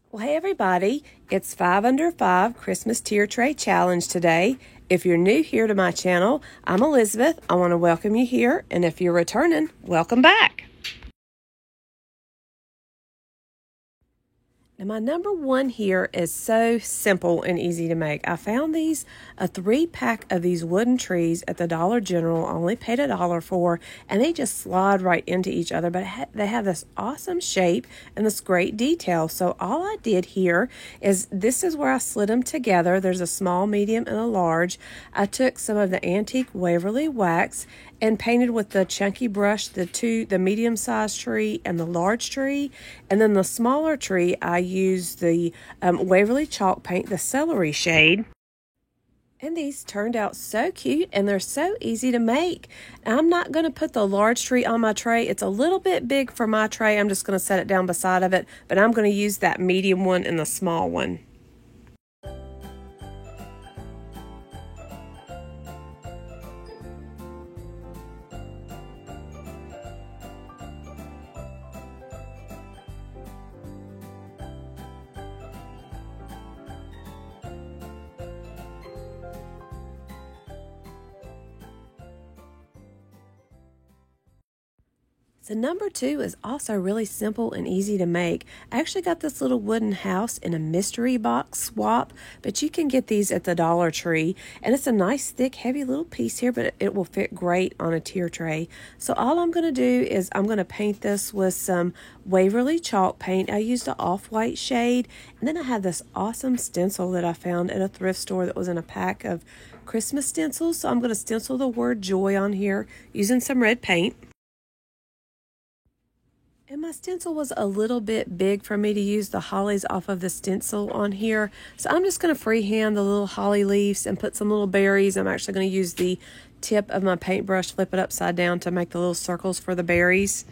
Well, hey everybody, it's 5 Under 5 Christmas Tier Tray Challenge today. If you're new here to my channel, I'm Elizabeth. I want to welcome you here, and if you're returning, welcome back. Now my number one here is so simple and easy to make. I found these, a 3-pack of these wooden trees at the Dollar General. I only paid $1 for, and they just slide right into each other, but they have this awesome shape and this great detail. So all I did here is, this is where I slid them together. There's a small, medium, and a large. I took some of the antique Waverly wax and painted with the chunky brush the medium-sized tree and the large tree, and then the smaller tree I used the Waverly chalk paint, the celery shade. And these turned out so cute, and they're so easy to make. I'm not going to put the large tree on my tray. It's a little bit big for my tray. I'm just going to set it down beside of it, but I'm going to use that medium one and the small one. So number 2 is also really simple and easy to make. I actually got this little wooden house in a mystery box swap, but you can get these at the Dollar Tree, and it's a nice thick heavy little piece here, but it will fit great on a tier tray. So all I'm going to do is I'm going to paint this with some Waverly chalk paint. I used an off-white shade, and then I have this awesome stencil that I found at a thrift store that was in a pack of Christmas stencils. So I'm going to stencil the word joy on here using some red paint. And my stencil was a little bit big for me to use the hollies off of the stencil on here. So I'm just going to freehand the little holly leaves and put some little berries. I'm actually going to use the tip of my paintbrush, flip it upside down to make the little circles for the berries.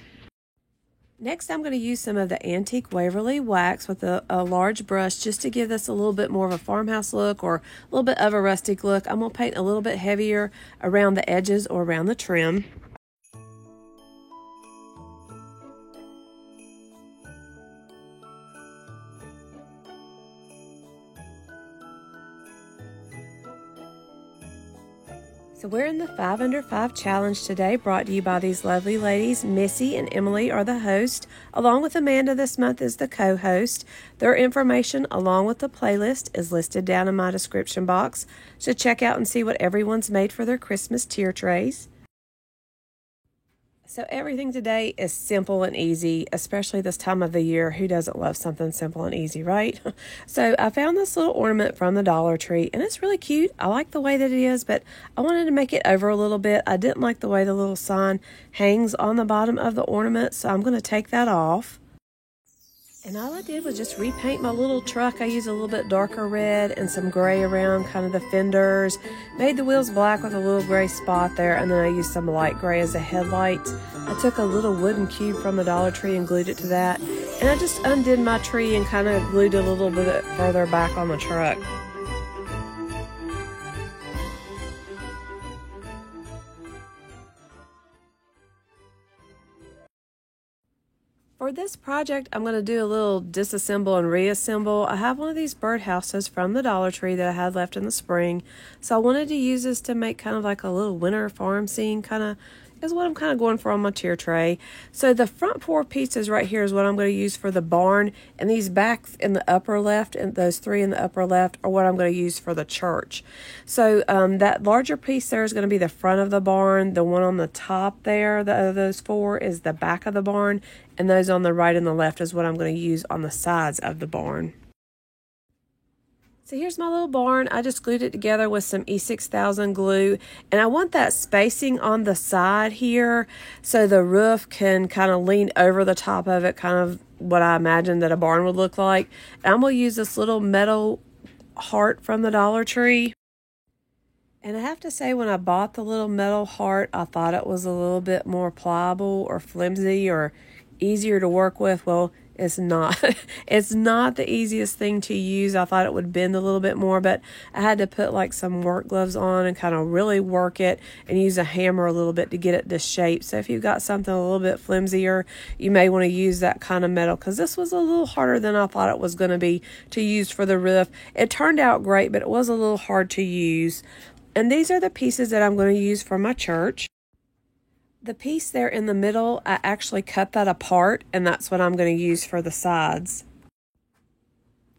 Next, I'm going to use some of the antique Waverly wax with a large brush just to give this a little bit more of a farmhouse look or a little bit of a rustic look. I'm going to paint a little bit heavier around the edges or around the trim. So we're in the 5 Under 5 challenge today, brought to you by these lovely ladies. Missy and Emily are the host, along with Amanda this month is the co-host. Their information, along with the playlist, is listed down in my description box. So check out and see what everyone's made for their Christmas tier trays. So everything today is simple and easy, especially this time of the year. Who doesn't love something simple and easy, right? So I found this little ornament from the Dollar Tree, and it's really cute. I like the way that it is, but I wanted to make it over a little bit. I didn't like the way the little sign hangs on the bottom of the ornament, so I'm going to take that off. And all I did was just repaint my little truck. I used a little bit darker red and some gray around kind of the fenders. Made the wheels black with a little gray spot there, and then I used some light gray as a headlight. I took a little wooden cube from the Dollar Tree and glued it to that. And I just undid my tree and kind of glued it a little bit further back on the truck. For this project, I'm going to do a little disassemble and reassemble. I have one of these birdhouses from the Dollar Tree that I had left in the spring. So I wanted to use this to make kind of like a little winter farm scene kind of is what I'm kind of going for on my tier tray. So the front 4 pieces right here is what I'm going to use for the barn, and these back in the upper left and those 3 in the upper left are what I'm going to use for the church. So that larger piece there is going to be the front of the barn. The one on the top there, those 4, is the back of the barn, and those on the right and the left is what I'm going to use on the sides of the barn. So here's my little barn. I just glued it together with some E6000 glue, and I want that spacing on the side here so the roof can kind of lean over the top of it, kind of what I imagine that a barn would look like. And I'm going to use this little metal heart from the Dollar Tree. And I have to say, when I bought the little metal heart, I thought it was a little bit more pliable or flimsy or easier to work with. Well, It's not. It's not the easiest thing to use. I thought it would bend a little bit more, but I had to put like some work gloves on and kind of really work it and use a hammer a little bit to get it to shape. So if you've got something a little bit flimsier, you may want to use that kind of metal, because this was a little harder than I thought it was going to be to use for the roof. It turned out great, but it was a little hard to use. And these are the pieces that I'm going to use for my church. The piece there in the middle, I actually cut that apart, and that's what I'm going to use for the sides.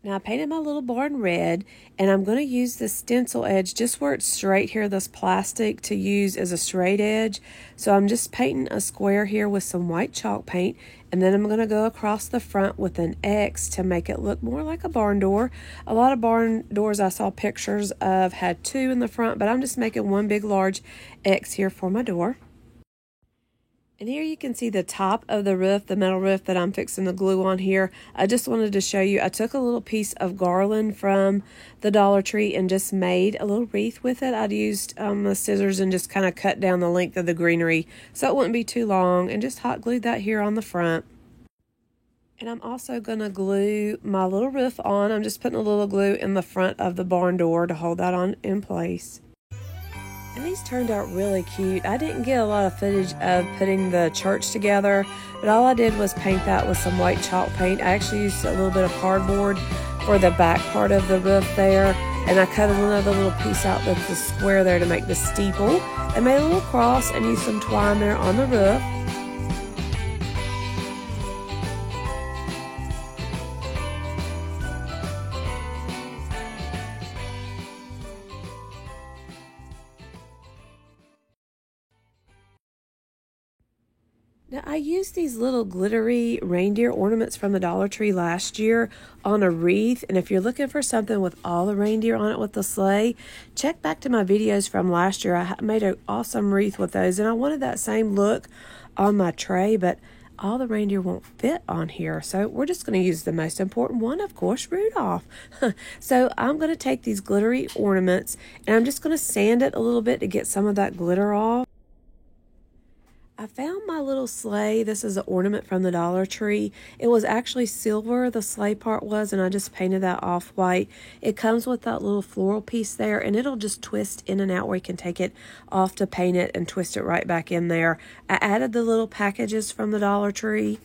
Now I painted my little barn red, and I'm going to use the stencil edge just where it's straight here, this plastic, to use as a straight edge. So I'm just painting a square here with some white chalk paint, and then I'm going to go across the front with an X to make it look more like a barn door. A lot of barn doors I saw pictures of had two in the front, but I'm just making one big large X here for my door. And here you can see the top of the roof, the metal roof that I'm fixing to glue on here. I just wanted to show you, I took a little piece of garland from the Dollar Tree and just made a little wreath with it. I'd used the scissors and just kind of cut down the length of the greenery so it wouldn't be too long, and just hot glued that here on the front. And I'm also going to glue my little roof on. I'm just putting a little glue in the front of the barn door to hold that on in place. And these turned out really cute. I didn't get a lot of footage of putting the church together, but all I did was paint that with some white chalk paint. I actually used a little bit of cardboard for the back part of the roof there, and I cut another little piece out that's the square there to make the steeple. I made a little cross and used some twine there on the roof. Now, I used these little glittery reindeer ornaments from the Dollar Tree last year on a wreath. And if you're looking for something with all the reindeer on it with the sleigh, check back to my videos from last year. I made an awesome wreath with those. And I wanted that same look on my tray, but all the reindeer won't fit on here. So we're just going to use the most important one, of course, Rudolph. So I'm going to take these glittery ornaments and I'm just going to sand it a little bit to get some of that glitter off. I found my little sleigh. This is an ornament from the Dollar Tree. It was actually silver, the sleigh part was, and I just painted that off white. It comes with that little floral piece there, and it'll just twist in and out where you can take it off to paint it and twist it right back in there. I added the little packages from the Dollar Tree,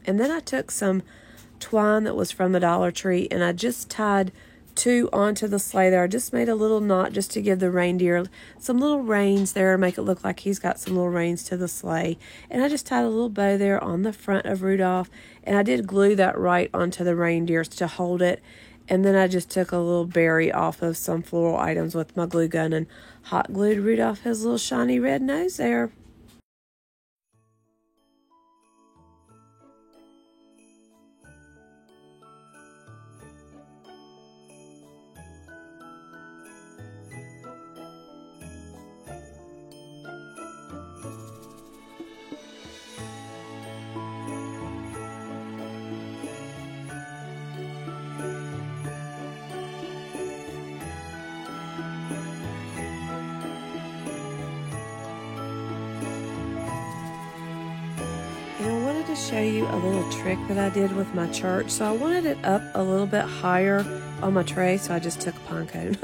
and then I took some twine that was from the Dollar Tree, and I just tied two onto the sleigh there. I just made a little knot just to give the reindeer some little reins there, make it look like he's got some little reins to the sleigh. And I just tied a little bow there on the front of Rudolph, and I did glue that right onto the reindeers to hold it. And then I just took a little berry off of some floral items with my glue gun and hot glued Rudolph his little shiny red nose there. Show you a little trick that I did with my church. So I wanted it up a little bit higher on my tray, so I just took a pine cone.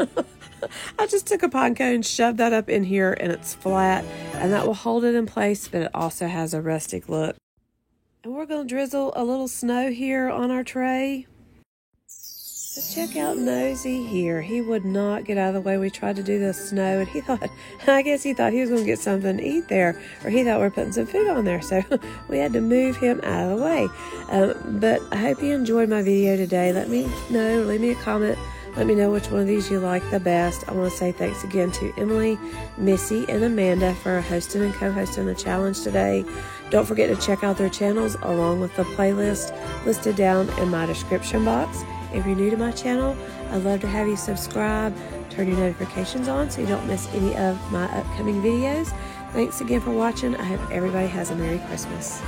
I just took a pine cone, shoved that up in here, and it's flat, and that will hold it in place, but it also has a rustic look. And we're going to drizzle a little snow here on our tray. So check out Nosy here. He would not get out of the way. We tried to do the snow, and I guess he thought he was going to get something to eat there, or he thought we were putting some food on there, so we had to move him out of the way. But I hope you enjoyed my video today. Let me know, leave me a comment. Let me know which one of these you like the best. I want to say thanks again to Emily, Missy, and Amanda for hosting and co-hosting the challenge today. Don't forget to check out their channels along with the playlist listed down in my description box. If you're new to my channel, I'd love to have you subscribe, turn your notifications on so you don't miss any of my upcoming videos. Thanks again for watching. I hope everybody has a Merry Christmas.